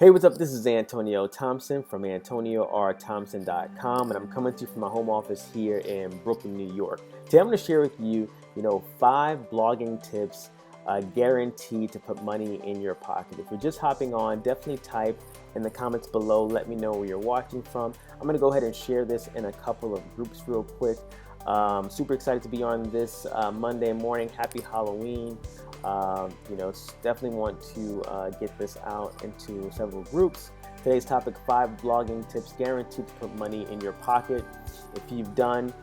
Hey, what's up? This is Antonio Thompson from AntonioRThompson.com, and I'm coming to you from my home office here in Brooklyn, New York. Today, I'm going to share with you, 5 blogging tips guaranteed to put money in your pocket. If you're just hopping on, definitely type in the comments below. Let me know where you're watching from. I'm going to go ahead and share this in a couple of groups real quick. Super excited to be on this Monday morning. Happy Halloween. Definitely want to get this out into several groups. Today's topic: 5 blogging tips guaranteed to put money in your pocket. If you've done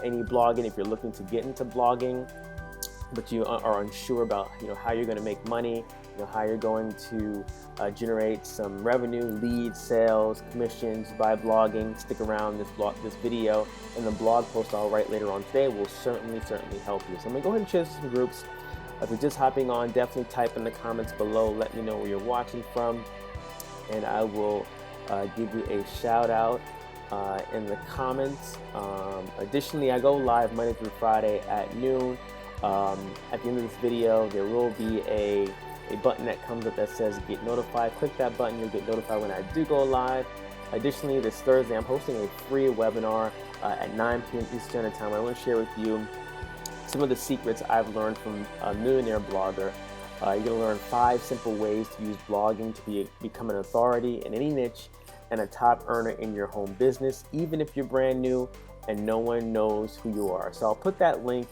any blogging, if you're looking to get into blogging, but you are unsure about how you're going to make money, how you're going to generate some revenue, leads, sales, commissions by blogging, stick around. This video and the blog post I'll write later on today will certainly help you. So I'm going to go ahead and share some groups. If you're just hopping on, definitely type in the comments below. Let me know where you're watching from, and I will give you a shout out in the comments. Additionally, I go live Monday through Friday at noon. At the end of this video, there will be a button that comes up that says get notified. Click that button, you'll get notified when I do go live. Additionally, this Thursday, I'm hosting a free webinar at 9 p.m. Eastern Standard Time. I want to share with you some of the secrets I've learned from a Millionaire blogger. You're going to learn 5 simple ways to use blogging to become an authority in any niche and a top earner in your home business, even if you're brand new and no one knows who you are. So I'll put that link.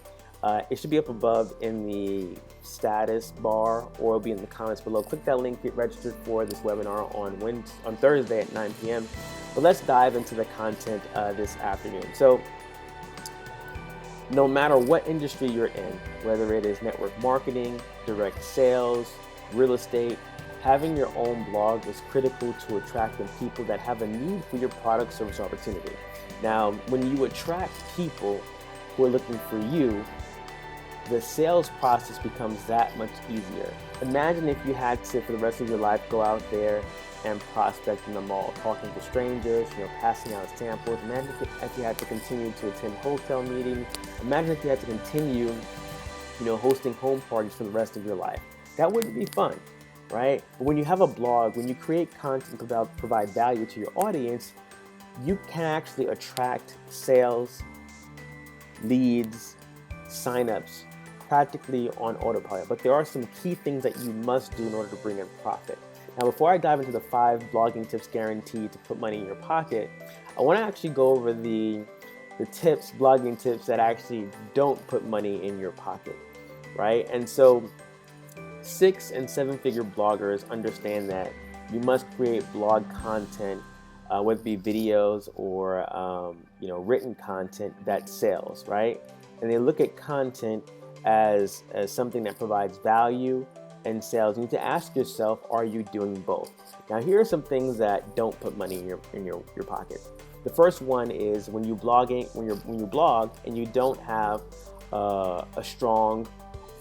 It should be up above in the status bar, or it'll be in the comments below. Click that link, get registered for this webinar on Thursday at 9 p.m. But let's dive into the content this afternoon. So no matter what industry you're in, whether it is network marketing, direct sales, real estate, having your own blog is critical to attracting people that have a need for your product, service, or opportunity. Now, when you attract people who are looking for you, the sales process becomes that much easier. Imagine if you had to, for the rest of your life, go out there and prospect in the mall, talking to strangers, passing out samples. Imagine if you had to continue to attend hotel meetings. Imagine if you had to continue, hosting home parties for the rest of your life. That wouldn't be fun, right? But when you have a blog, when you create content to provide value to your audience, you can actually attract sales, leads, signups practically on autopilot. But there are some key things that you must do in order to bring in profit. Now, before I dive into the 5 blogging tips guaranteed to put money in your pocket, I want to actually go over the blogging tips that actually don't put money in your pocket, right? And so 6- and 7-figure bloggers understand that you must create blog content, whether it be videos or written content that sells, right? And they look at content as something that provides value and sales. You need to ask yourself, are you doing both? Now, here are some things that don't put money in your pocket. The first one is when you blog and you don't have a strong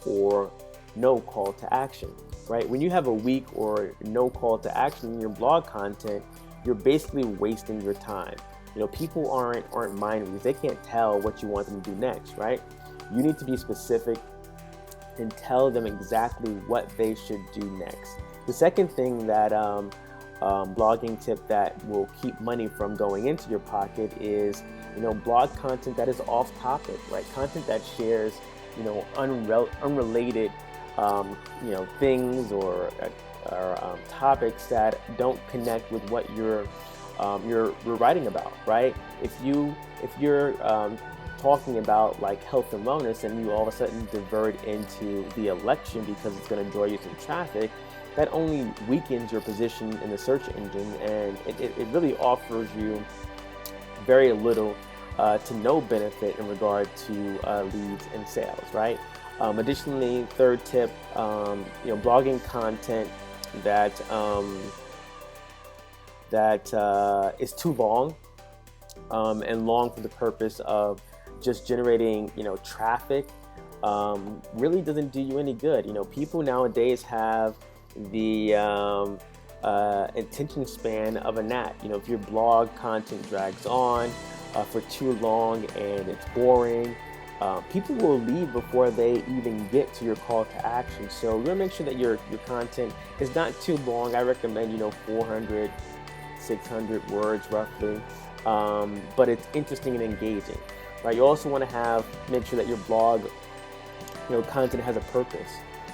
or no call to action, right? When you have a weak or no call to action in your blog content, you're basically wasting your time. People aren't mind readers. They can't tell what you want them to do next, right? You need to be specific and tell them exactly what they should do next. The second thing that blogging tip that will keep money from going into your pocket is blog content that is off topic, right? Content that shares unrelated things or topics that don't connect with what you're writing about, right? If you're talking about like health and wellness, and you all of a sudden divert into the election because it's going to draw you some traffic, that only weakens your position in the search engine, and it really offers you very little to no benefit in regard to leads and sales, right? Additionally, third tip, blogging content that is too long, and long for the purpose of just generating traffic, really doesn't do you any good. People nowadays have the attention span of a gnat. If your blog content drags on for too long and it's boring, people will leave before they even get to your call to action. So you want to make sure that your content is not too long. I recommend 400, 600 words roughly, but it's interesting and engaging, right? You also want to make sure that your blog, content has a purpose,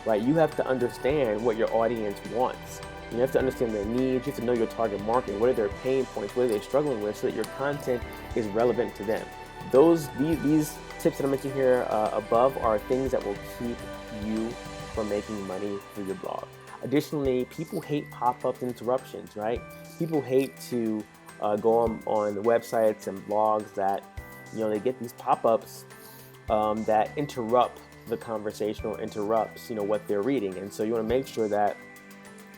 right? You have to understand what your audience wants. You have to understand their needs. You have to know your target market. What are their pain points? What are they struggling with, so that your content is relevant to them. These tips that I mentioned here above are things that will keep you from making money through your blog. Additionally, people hate pop-ups and interruptions, right? People hate to go on the websites and blogs that they get these pop-ups that interrupt the conversation or interrupts what they're reading. And so you want to make sure that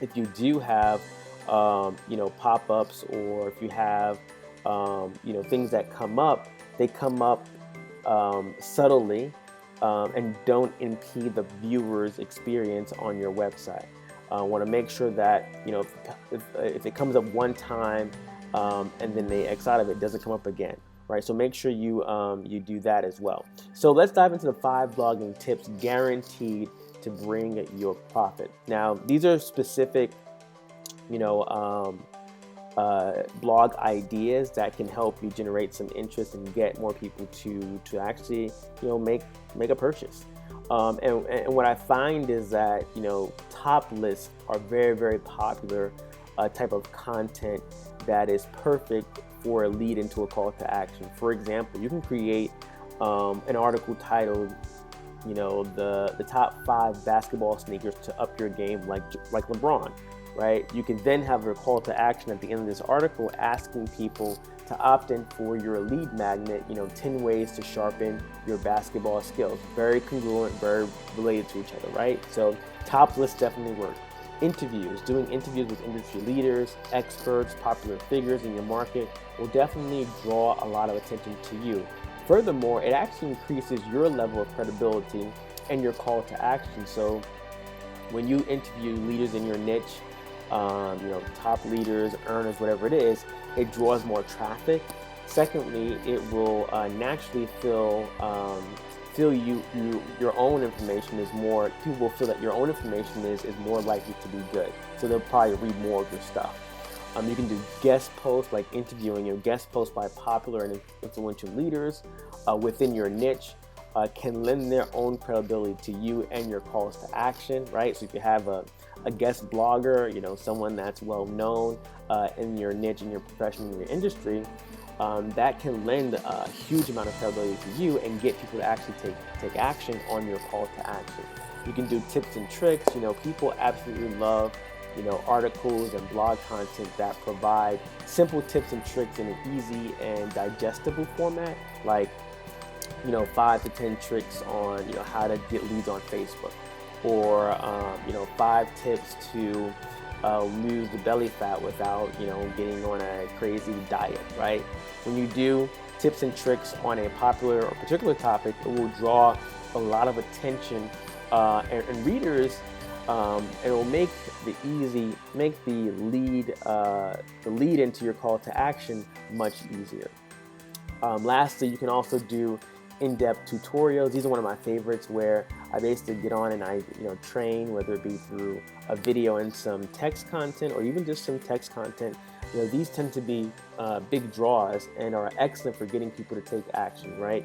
if you do have pop-ups, or if you have things that come up, they come up subtly and don't impede the viewer's experience on your website. Want to make sure that if it comes up one time and then they X out of it, it doesn't come up again, right? So make sure you do that as well. So let's dive into the 5 blogging tips guaranteed to bring your profit. Now, these are specific blog ideas that can help you generate some interest and get more people to actually make a purchase. And what I find is that top lists are very, very popular type of content that is perfect for a lead into a call to action. For example, you can create an article titled the top 5 basketball sneakers to up your game like LeBron, right? You can then have a call to action at the end of this article asking people to opt in for your lead magnet, 10 ways to sharpen your basketball skills. Very congruent, very related to each other, right? So top lists definitely work. Interviews, doing interviews with industry leaders, experts, popular figures in your market will definitely draw a lot of attention to you. Furthermore, it actually increases your level of credibility and your call to action. So when you interview leaders in your niche, top leaders, earners, whatever it is, it draws more traffic. Secondly, it will naturally feel your own information is more, people will feel that your own information is more likely to be good. So they'll probably read more of your stuff. You can do guest posts, like interviewing guest posts by popular and influential leaders within your niche can lend their own credibility to you and your calls to action, right? So if you have a guest blogger, someone that's well known in your niche, in your profession, in your industry, that can lend a huge amount of credibility to you and get people to actually take action on your call to action. You can do tips and tricks. People absolutely love articles and blog content that provide simple tips and tricks in an easy and digestible format, like 5 to 10 tricks on how to get leads on Facebook, or 5 tips to lose the belly fat without getting on a crazy diet, right? When you do tips and tricks on a popular or particular topic, it will draw a lot of attention and readers. It will make the lead into your call to action much easier. Lastly, you can also do in-depth tutorials. These are one of my favorites, where I basically get on and I train, whether it be through a video and some text content, or even just some text content. These tend to be big draws and are excellent for getting people to take action, right?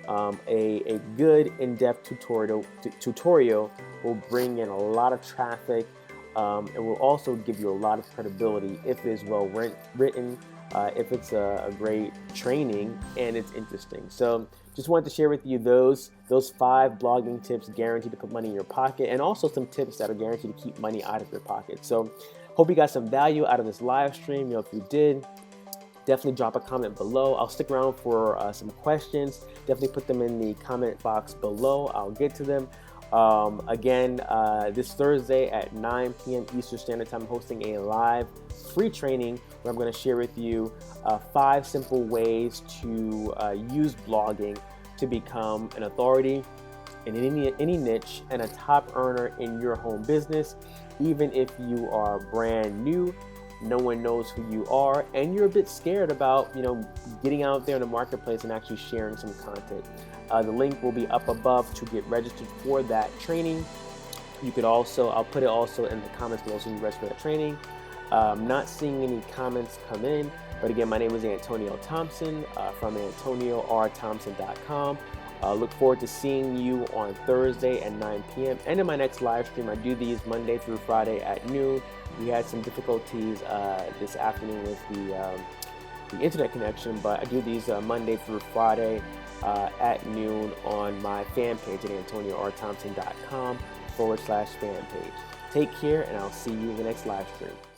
A good in-depth tutorial will bring in a lot of traffic. It will also give you a lot of credibility if it is well written, if it's a great training and it's interesting. So just wanted to share with you those 5 blogging tips guaranteed to put money in your pocket, and also some tips that are guaranteed to keep money out of your pocket. So hope you got some value out of this live stream. If you did, definitely drop a comment below. I'll stick around for some questions. Definitely put them in the comment box below. I'll get to them. Again, this Thursday at 9 p.m. Eastern Standard Time, I'm hosting a live free training where I'm going to share with you 5 simple ways to use blogging to become an authority in any niche and a top earner in your home business, even if you are brand new no one knows who you are, and you're a bit scared about, getting out there in the marketplace and actually sharing some content. The link will be up above to get registered for that training. You could also, I'll put it also in the comments below so you can register for that training. Not seeing any comments come in, but again, my name is Antonio Thompson from AntonioRThompson.com. Look forward to seeing you on Thursday at 9 p.m. and in my next live stream. I do these Monday through Friday at noon. We had some difficulties this afternoon with the internet connection, but I do these Monday through Friday at noon on my fan page at AntonioRThompson.com /fan page. Take care, and I'll see you in the next live stream.